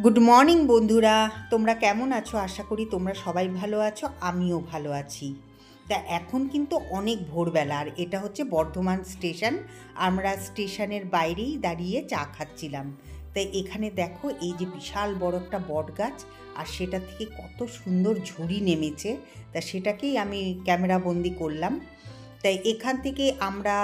Good morning বন্ধুরা, তোমরা কেমন আছো? আশা করি তোমরা সবাই ভালো আছো, আমিও ভালো আছি। তা এখন কিন্তু অনেক ভোরবেলা, আর এটা হচ্ছে বর্ধমান স্টেশন। আমরা স্টেশনের বাইরেই দাঁড়িয়ে চা খাচ্ছিলাম। তাই এখানে দেখো এই যে বিশাল বড় একটা বট গাছ, আর সেটা থেকে কত সুন্দর ঝুড়ি নেমেছে, তা সেটাকেই আমি ক্যামেরা বন্দি করলাম। তাই এখান থেকে আমরা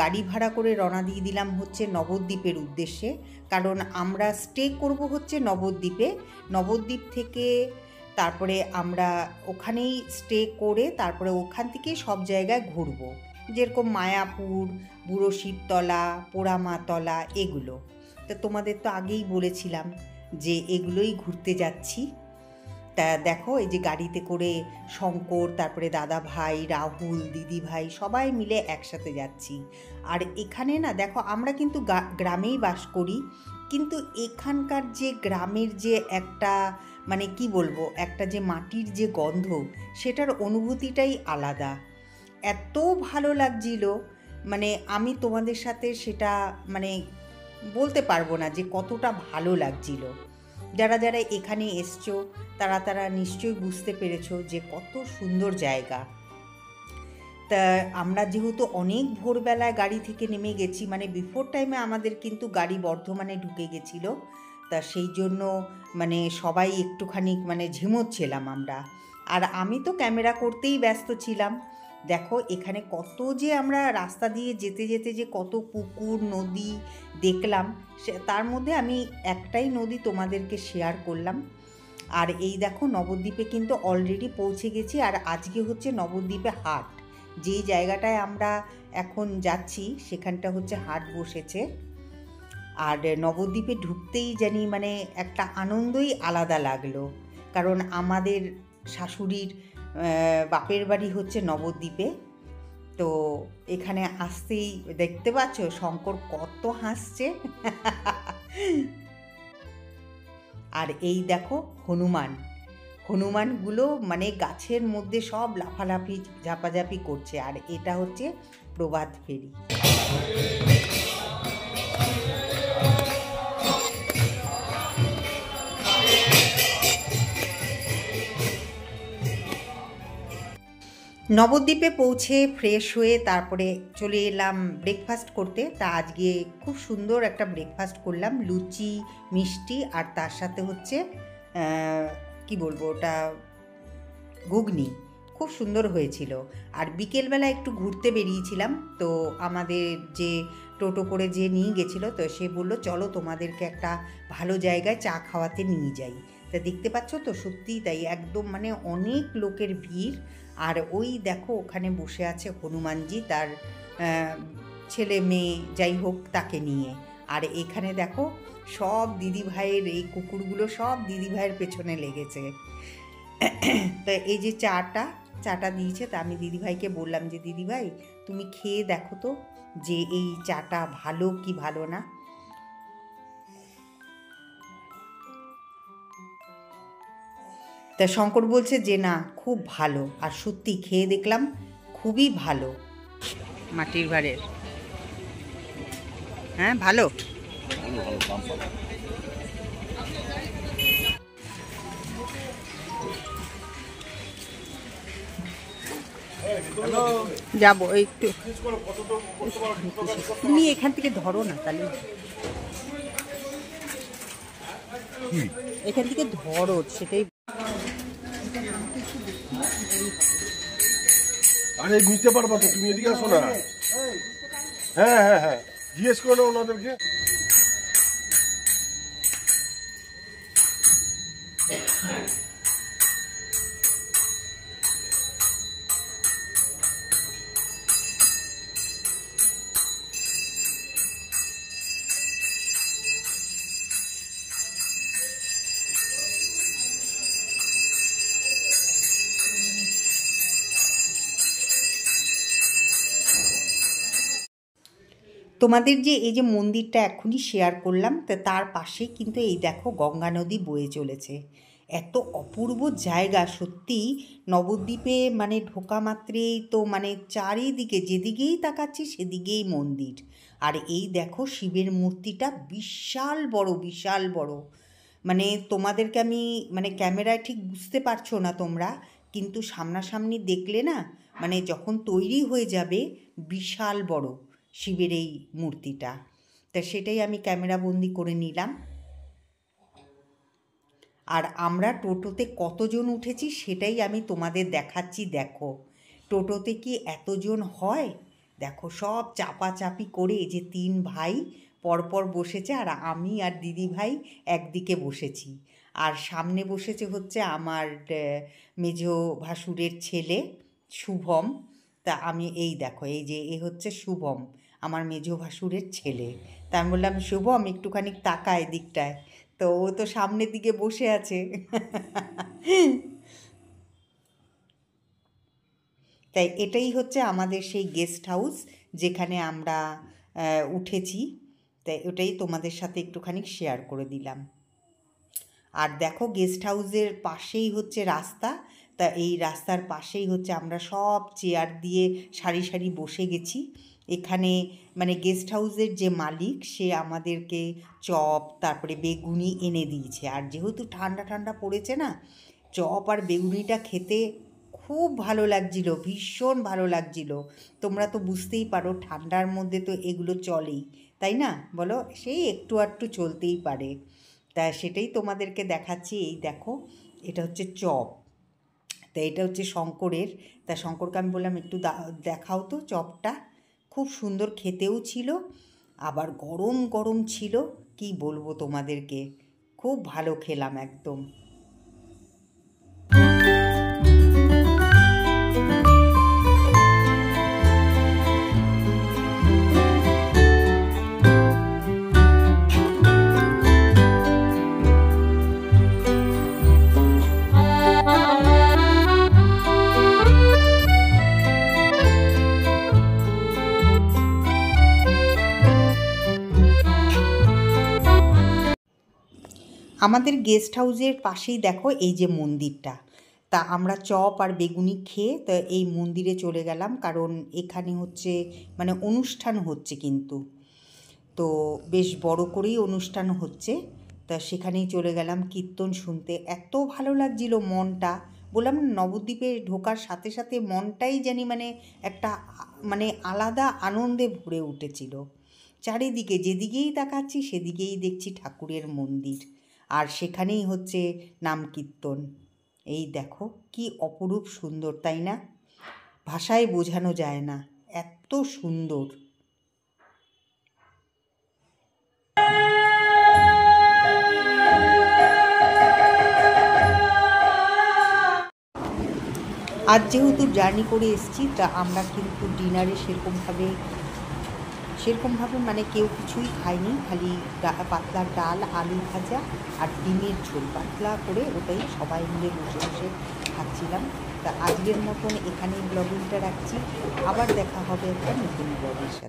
গাড়ি ভাড়া করে রওনা দিয়ে দিলাম হচ্ছে নবদ্বীপের উদ্দেশ্যে, কারণ আমরা স্টে করব হচ্ছে নবদ্বীপে। নবদ্বীপ থেকে তারপরে আমরা ওখানেই স্টে করে তারপরে ওখান থেকে সব জায়গায় ঘুরব, যেরকম মায়াপুর, বুড়ো শিবতলা, পোড়ামাতলা, এগুলো। তো তোমাদের তো আগেই বলেছিলাম যে এগুলোই ঘুরতে যাচ্ছি। তা দেখো এই যে গাড়িতে করে শঙ্কর, তারপরে দাদা ভাই, রাহুল, দিদি ভাই সবাই মিলে একসাথে যাচ্ছি। আর এখানে না দেখো, আমরা কিন্তু গ্রামেই বাস করি, কিন্তু এখানকার যে গ্রামের যে একটা মানে কি বলবো, একটা যে মাটির যে গন্ধ, সেটার অনুভূতিটাই আলাদা। এত ভালো লাগছিল, মানে আমি তোমাদের সাথে সেটা মানে বলতে পারবো না যে কতটা ভালো লাগছিল। যারা যারা এখানে এসছো তারা নিশ্চয়ই বুঝতে পেরেছো যে কত সুন্দর জায়গা। তা আমরা যেহেতু অনেক ভোরবেলায় গাড়ি থেকে নেমে গেছি, মানে বিফোর টাইমে আমাদের কিন্তু গাড়ি বর্ধমানে ঢুকে গেছিল, তা সেই জন্য মানে সবাই একটুখানি মানে ঝিমোচ্ছিলাম আমরা। আর আমি তো ক্যামেরা করতেই ব্যস্ত ছিলাম। দেখো এখানে কত যে আমরা রাস্তা দিয়ে যেতে যেতে যে কত পুকুর, নদী দেখলাম, তার মধ্যে আমি একটাই নদী তোমাদেরকে শেয়ার করলাম। আর এই দেখো নবদ্বীপে কিন্তু অলরেডি পৌঁছে গেছি, আর আজকে হচ্ছে নবদ্বীপে হাট। যেই জায়গাটায় আমরা এখন যাচ্ছি সেখানটা হচ্ছে হাট বসেছে। আর নবদ্বীপে ঢুকতেই জানি মানে একটা আনন্দই আলাদা লাগলো, কারণ আমাদের শাশুড়ির বাপের বাড়ি হচ্ছে নবদ্বীপে। তো এখানে আসতেই দেখতে পাচ্ছ শঙ্কর কত হাসছে। আর এই দেখো হনুমানগুলো মানে গাছের মধ্যে সব লাফালাফি ঝাপাঝাপি করছে, আর এটা হচ্ছে প্রভাত ফেরি। নবদ্বীপে পৌঁছে ফ্রেশ হয়ে তারপরে চলে এলাম ব্রেকফাস্ট করতে। তা আজকে খুব সুন্দর একটা ব্রেকফাস্ট করলাম, লুচি, মিষ্টি, আর তার সাথে হচ্ছে কি বলবো ওটা, ঘুগনি। খুব সুন্দর হয়েছিল। আর বিকেলবেলা একটু ঘুরতে বেরিয়েছিলাম, তো আমাদের যে টোটো করে যে নিয়ে গেছিলো, তো সে বললো চলো তোমাদেরকে একটা ভালো জায়গায় চা খাওয়াতে নিয়ে যাই। তা দেখতে পাচ্ছ তো সত্যিই তাই, একদম মানে অনেক লোকের ভিড়। আর ওই দেখো ওখানে বসে আছে হনুমানজি, তার ছেলে মেয়ে যাই হোক তাকে নিয়ে। আর এখানে দেখো সব দিদিভাইয়ের এই কুকুরগুলো সব দিদিভাইয়ের পেছনে লেগেছে। তো এই যে চাটা দিয়েছে, তা আমি দিদিভাইকে বললাম যে দিদিভাই তুমি খেয়ে দেখো তো যে এই চাটা ভালো কি ভালো না। তা শঙ্কর বলছে যে না খুব ভালো, আর সত্যি খেয়ে দেখলাম খুবই ভালো। মাটির ভাড়ের, হ্যাঁ ভালো। যাবো একটু, তুমি এখান থেকে ধরো না তাহলে, এখান থেকে ধরো সেটাই। আরে বুঝতে পারবা তো, তুমি এদিকে আসো না। হ্যাঁ হ্যাঁ হ্যাঁ, জিজ্ঞেস করো না ওনাদেরকে। তোমাদের যে এই যে মন্দিরটা এখনই শেয়ার করলাম, তো তার পাশেই কিন্তু এই দেখো গঙ্গা নদী বয়ে চলেছে। এত অপূর্ব জায়গা সত্যি। নবদ্বীপে মানে ঢোকা মাত্রেই তো মানে চারিদিকে যেদিকেই তাকাচ্ছি সেদিকেই মন্দির। আর এই দেখো শিবের মূর্তিটা বিশাল বড়, বিশাল বড়। মানে তোমাদেরকে আমি মানে ক্যামেরায় ঠিক বুঝতে পারছো না তোমরা, কিন্তু সামনাসামনি দেখলে না মানে যখন তৈরি হয়ে যাবে বিশাল বড় শিবের এই মূর্তিটা। তা সেটাই আমি ক্যামেরা বন্দি করে নিলাম। আর আমরা টোটোতে কতজন উঠেছি সেটাই আমি তোমাদের দেখাচ্ছি। দেখো টোটোতে কি এতজন হয়? দেখো সব চাপাচাপি করে এই যে 3 ভাই পরপর বসেছে, আর আমি আর দিদি ভাই একদিকে বসেছি। আর সামনে বসেছে হচ্ছে আমার মেজো ভাসুরের ছেলে শুভম। তা আমি এই দেখো এই যে এ হচ্ছে শুভম, আমার মেজো ভাসুরের ছেলে। তা আমি বললাম শুভম একটুখানি তাকা এদিকটায়, তো ও তো সামনের দিকে বসে আছে। তাই এটাই হচ্ছে আমাদের সেই গেস্ট হাউস যেখানে আমরা উঠেছি। তাই ওটাই তোমাদের সাথে একটুখানি শেয়ার করে দিলাম। আর দেখো গেস্ট হাউসের পাশেই হচ্ছে রাস্তা। তা এই রাস্তার পাশেই হচ্ছে আমরা সব চেয়ার দিয়ে সারি সারি বসে গেছি। এখানে মানে গেস্ট হাউসের যে মালিক সে আমাদেরকে চপ তারপরে বেগুনি এনে দিয়েছে। আর যেহেতু ঠান্ডা ঠান্ডা পড়েছে না, চপ আর বেগুনিটা খেতে খুব ভালো লাগছিল, ভীষণ ভালো লাগছিল। তোমরা তো বুঝতেই পারো ঠান্ডার মধ্যে তো এগুলো চলেই, তাই না বলো? সেই একটু আধটু চলতেই পারে। তা সেটাই তোমাদেরকে দেখাচ্ছি। এই দেখো এটা হচ্ছে চপ। তা এটা হচ্ছে শঙ্করের। তা শঙ্করকে আমি বললাম একটু দেখাও তো চপটা। খুব সুন্দর খেতেও ছিল, আবার গরম গরম ছিল। কি বলবো তোমাদেরকে, খুব ভালো খেলাম একদম। আমাদের গেস্ট হাউসের পাশেই দেখো এই যে মন্দিরটা। তা আমরা চপ আর বেগুনি খেয়ে তা এই মন্দিরে চলে গেলাম, কারণ এখানে হচ্ছে মানে অনুষ্ঠান হচ্ছে কিন্তু, তো বেশ বড় করেই অনুষ্ঠান হচ্ছে। তা সেখানেই চলে গেলাম কীর্তন শুনতে। এত ভালো লাগছিল মনটা, বললাম নবদ্বীপে ঢোকার সাথে সাথে মনটাই জানি মানে একটা মানে আলাদা আনন্দে ভরে উঠেছিল। চারিদিকে যেদিকেই তাকাচ্ছি সেদিকেই দেখছি ঠাকুরের মন্দির, আর সেখানেই হচ্ছে নাম কীর্তন। এই দেখো কি অপরূপ সুন্দর, তাই না? ভাষায় বোঝানো যায় না, এত সুন্দর। আজ যেহেতু জার্নি করে এসেছি, তা আমরা কিন্তু ডিনারে সেরকমভাবে মানে কেউ কিছুই খায়নি, খালি পাতলা ডাল, আলু ভাজা আর ডিমের ঝোল পাতলা করে ওটাই সবাই মিলে বসে বসে খাচ্ছিলাম। তা আজকের মতন এখানেই ব্লগিংটা রাখছি। আবার দেখা হবে একটা নতুন ব্লগের সাথে।